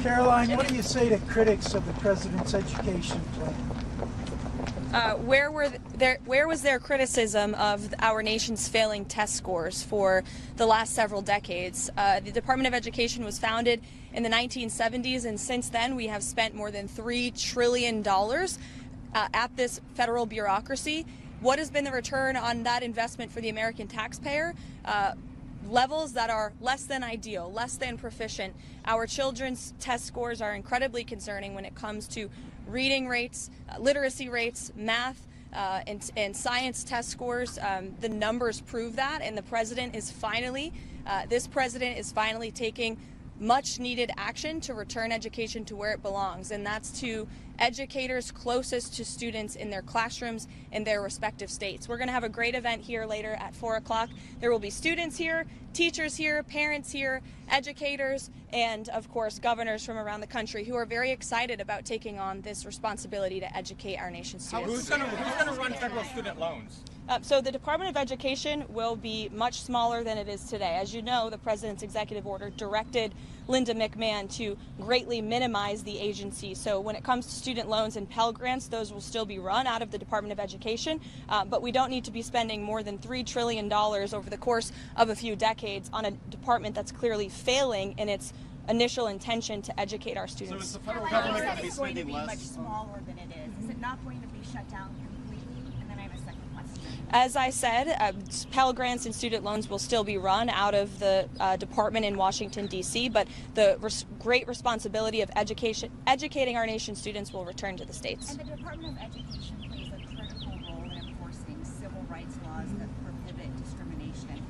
Karoline, what do you say to critics of the president's education plan? Where was their criticism of our nation's failing test scores for the last several decades? The Department of Education was founded in the 1970s, and since then we have spent more than $3 trillion at this federal bureaucracy. What has been the return on that investment for the American taxpayer? Levels that are less than ideal, less than proficient. Our children's test scores are incredibly concerning when it comes to reading rates, literacy rates, math, and science test scores. The numbers prove that, and the president is finally, this president is finally taking much needed action to return education to where it belongs, and that's to educators closest to students in their classrooms in their respective states. We're going to have a great event here later at 4 o'clock. There will be students here, teachers here, parents here, educators, and of course governors from around the country who are very excited about taking on this responsibility to educate our nation's students. Who's going to run federal student loans? So the Department of Education will be much smaller than it is today. As you know, the president's executive order directed Linda McMahon to greatly minimize the agency. So when it comes to student loans and Pell Grants, those will still be run out of the Department of Education, but we don't need to be spending more than $3 trillion over the course of a few decades on a department that's clearly failing in its initial intention to educate our students. So is the federal government going to be spending less? Much smaller than it is. Is it not going to be shut down completely? And then I have a second question. As I said, Pell Grants and student loans will still be run out of the department in Washington, D.C., but the great responsibility of educating our nation's students will return to the states. And the Department of Education plays a critical role in enforcing civil rights laws that prohibit discrimination.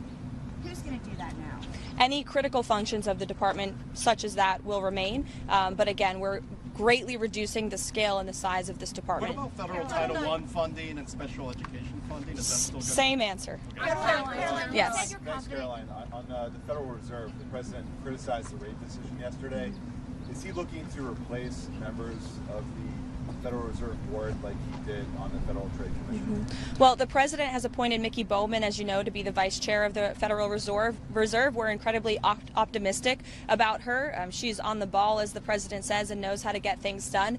Who's going to do that now? Any critical functions of the department, such as that, will remain. But again, we're greatly reducing the scale and the size of this department. What about federal Title I funding and special education funding? Is that still good? Same answer. Yes. Thanks, Caroline. On the Federal Reserve, the president criticized the rate decision yesterday. Is he looking to replace members of the Federal Reserve Board like he did on the Federal Trade Commission? Well, the president has appointed Mickey Bowman, as you know, to be the vice chair of the Federal Reserve. We're incredibly optimistic about her. She's on the ball, as the president says, and knows how to get things done.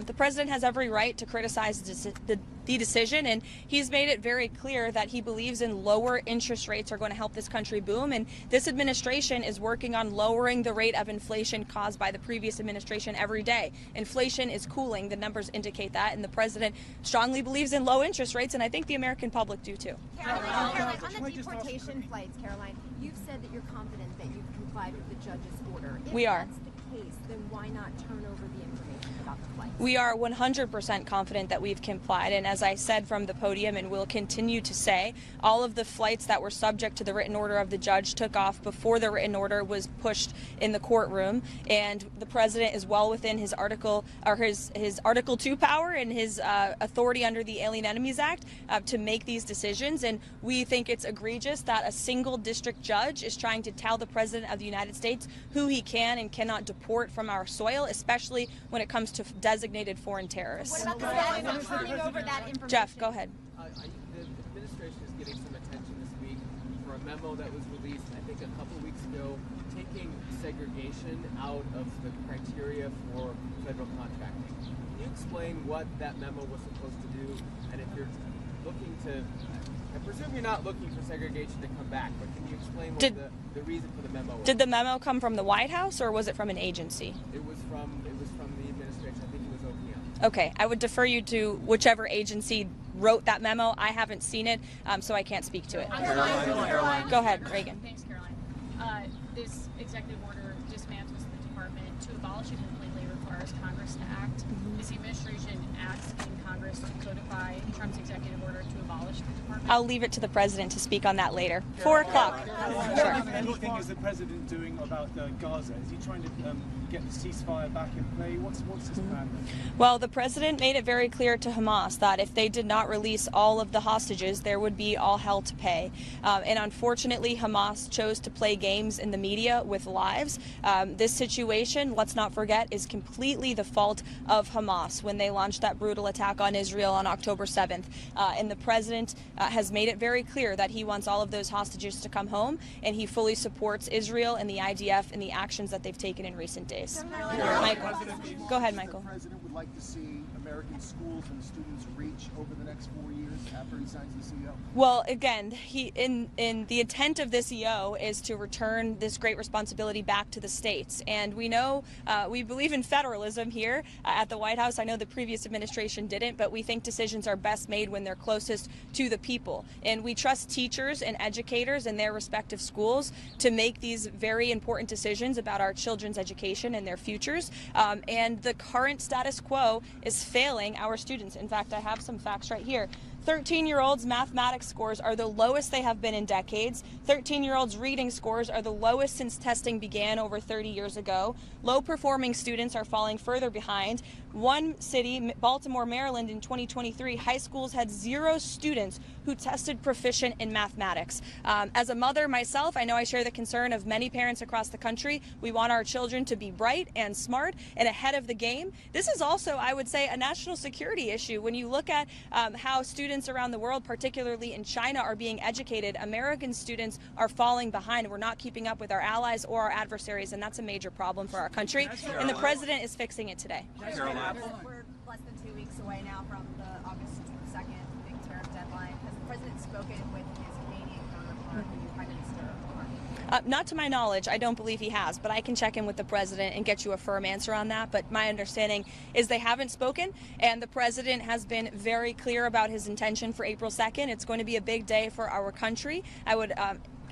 The president has every right to criticize the decision, and he's made it very clear that he believes in lower interest rates are going to help this country boom, and this administration is working on lowering the rate of inflation caused by the previous administration every day. Inflation is cooling, the numbers indicate that, and the president strongly believes in low interest rates, and I think the American public do too. Caroline, on the deportation flights, Caroline, you've said that you're confident that you've complied with the judge's order. We are. If that's the case, then why not turn over the information about the flights? We are 100% confident that we've complied, and as I said from the podium and will continue to say, all of the flights that were subject to the written order of the judge took off before the written order was pushed in the courtroom, and the president is well within his Article 2 power and his authority under the Alien Enemies Act to make these decisions, and we think it's egregious that a single district judge is trying to tell the president of the United States who he can and cannot deport from our soil, especially when it comes to designated foreign terrorists. What about the status of turning over that information? Jeff, go ahead. The administration is getting some attention this week for a memo that was released, I think, a couple weeks ago, taking segregation out of the criteria for federal contracting. Can you explain what that memo was supposed to do? And if you're looking to, I presume you're not looking for segregation to come back, but can you explain what the reason for the memo was? Did the memo come from the White House or was it from an agency? It was from the administration. I think it was OPM. Okay, I would defer you to whichever agency wrote that memo. I haven't seen it, so I can't speak to it. Caroline. Go ahead, Reagan. Thanks, Caroline. This executive order dismantles the department to abolish it completely requires Congress to act. Is the administration asking Congress to codify Trump's executive order to abolish the department? I'll leave it to the president to speak on that later. 4 o'clock. Sure. Anything is the president doing about Gaza? Is he trying to get the ceasefire back in play? What's his plan? Well, the president made it very clear to Hamas that if they did not release all of the hostages, there would be all hell to pay. And unfortunately, Hamas chose to play games in the media with lives. This situation, let's not forget, is completely the fault of Hamas when they launched that brutal attack on Israel on October 7th. And the president has made it very clear that he wants all of those hostages to come home, and he fully supports Israel and the IDF and the actions that they've taken in recent days. days. Michael, go ahead, Michael. The president would like to see American schools and students reach over the next 4 years after he signs the EO? Well, again, in the intent of this EO is to return this great responsibility back to the states. And we know, we believe in federalism here at the White House. I know the previous administration didn't, but we think decisions are best made when they're closest to the people. And we trust teachers and educators in their respective schools to make these very important decisions about our children's education and their futures. And the current status quo is failing our students. In fact, I have some facts right here. 13-year-olds' mathematics scores are the lowest they have been in decades. 13-year-olds' reading scores are the lowest since testing began over 30 years ago. Low-performing students are falling further behind. One city, Baltimore, Maryland, in 2023, high schools had 0 students who tested proficient in mathematics. As a mother myself, I know I share the concern of many parents across the country. We want our children to be bright and smart and ahead of the game. This is also, I would say, a national security issue. When you look at how students around the world, particularly in China, are being educated, American students are falling behind. We're not keeping up with our allies or our adversaries, and that's a major problem for our country. And the president is fixing it today. We're less than 2 weeks away now from the August 2nd big tariff deadline. Has the president spoken with his Canadian counterpart, the Prime Minister? Not to my knowledge, I don't believe he has, but I can check in with the president and get you a firm answer on that. But my understanding is they haven't spoken, and the president has been very clear about his intention for April 2nd. It's going to be a big day for our country. I would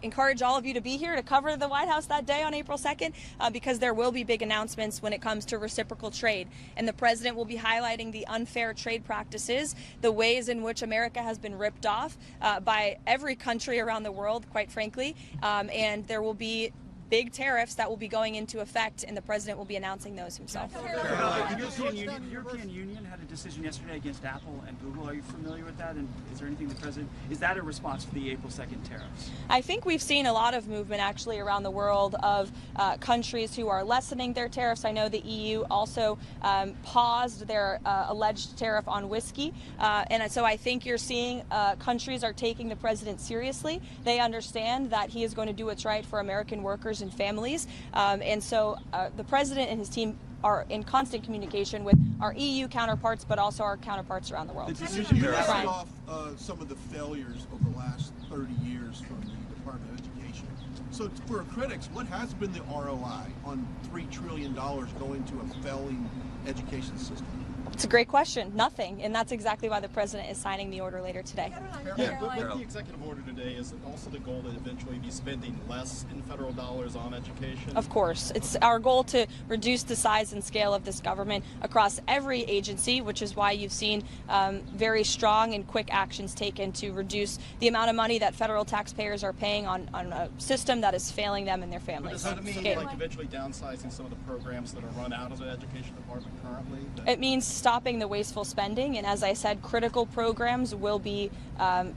encourage all of you to be here to cover the White House that day on April 2nd because there will be big announcements when it comes to reciprocal trade. And the president will be highlighting the unfair trade practices, the ways in which America has been ripped off by every country around the world, quite frankly. And there will be big tariffs that will be going into effect, and the president will be announcing those himself. The European Union had a decision yesterday against Apple and Google. Are you familiar with that? And is there anything the president, is that a response to the April 2nd tariffs? I think we've seen a lot of movement actually around the world of countries who are lessening their tariffs. I know the EU also paused their alleged tariff on whiskey. And so I think you're seeing countries are taking the president seriously. They understand that he is going to do what's right for American workers and families. And so the president and his team are in constant communication with our EU counterparts, but also our counterparts around the world. You listed off some of the failures over the last 30 years from the Department of Education. So for critics, what has been the ROI on $3 trillion going to a failing education system? It's a great question. Nothing. And that's exactly why the president is signing the order later today. Yeah, but with the executive order today, is it also the goal to eventually be spending less in federal dollars on education? Of course. It's our goal to reduce the size and scale of this government across every agency, which is why you've seen very strong and quick actions taken to reduce the amount of money that federal taxpayers are paying on a system that is failing them and their families. But does that mean like eventually downsizing some of the programs that are run out of the education department currently? It means stopping the wasteful spending, and as I said, critical programs will be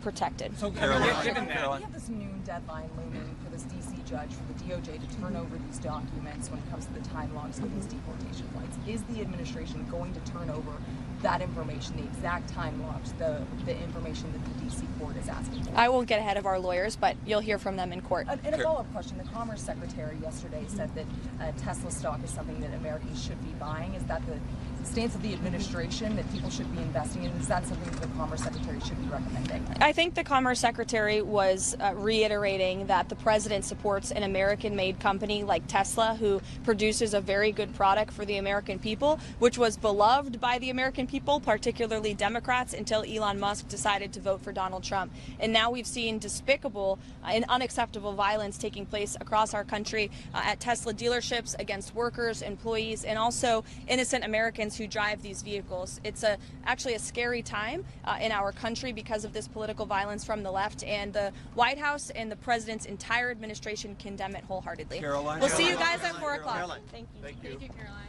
protected. So We have this noon deadline looming for this DC judge, for the DOJ, to turn over these documents when it comes to the time logs of these deportation flights. Is the administration going to turn over that information, the exact time logs, the information that the DC court is asking for? I won't get ahead of our lawyers, but you'll hear from them in court. And a follow-up question. The Commerce Secretary yesterday said that Tesla stock is something that Americans should be buying. Is that the stance of the administration, that people should be investing in? Is that something that the Commerce Secretary should be recommending? I think the Commerce Secretary was reiterating that the president supports an American-made company like Tesla, who produces a very good product for the American people, which was beloved by the American people, particularly Democrats, until Elon Musk decided to vote for Donald Trump. And now we've seen despicable and unacceptable violence taking place across our country at Tesla dealerships against workers, employees, and also innocent Americans who drive these vehicles. It's actually a scary time in our country because of this political violence from the left, and the White House and the president's entire administration condemn it wholeheartedly. Karoline. We'll see you guys at 4 o'clock. Karoline. Thank you. Thank you, Caroline.